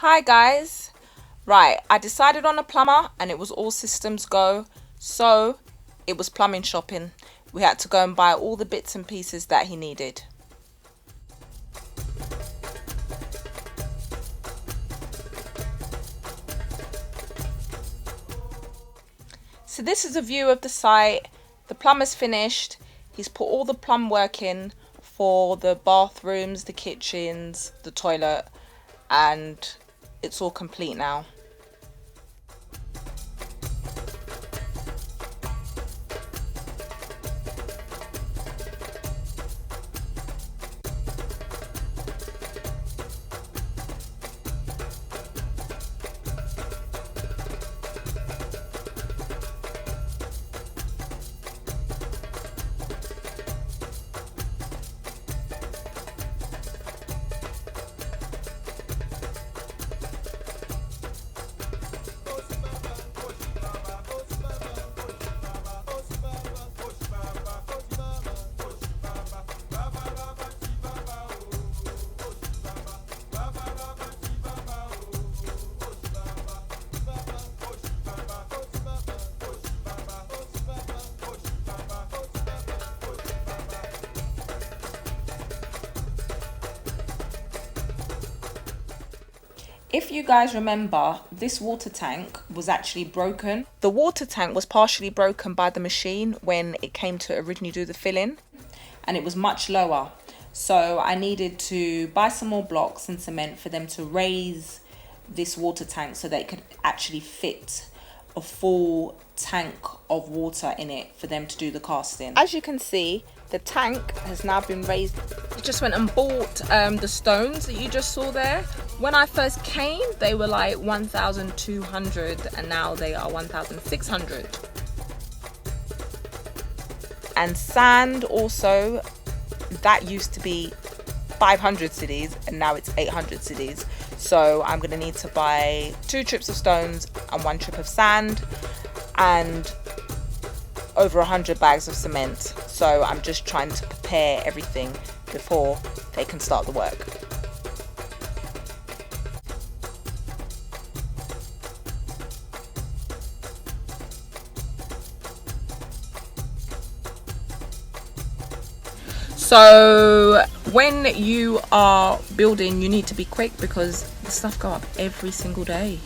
Hi guys. Right, I decided on a plumber and it was all systems go. So it was plumbing shopping. We had to go and buy all the bits and pieces that he needed. So this is a view of the site. The plumber's finished. He's put all the plumb work in for the bathrooms, the kitchens, the toilet, and it's all complete now. If you guys remember, this water tank was actually broken. The water tank was partially broken by the machine when it came to originally do the filling, and it was much lower. So I needed to buy some more blocks and cement for them to raise this water tank so that it could actually fit a full tank of water in it for them to do the casting. As you can see, the tank has now been raised. I just went and bought the stones that you just saw there. When I first came, they were like 1,200 and now they are 1,600. And sand also, that used to be 500 cedis and now it's 800 cedis. So I'm gonna need to buy 2 trips of stones and 1 trip of sand and over 100 bags of cement. So I'm just trying to prepare everything before they can start the work. So when you are building, you need to be quick because the stuff go up every single day.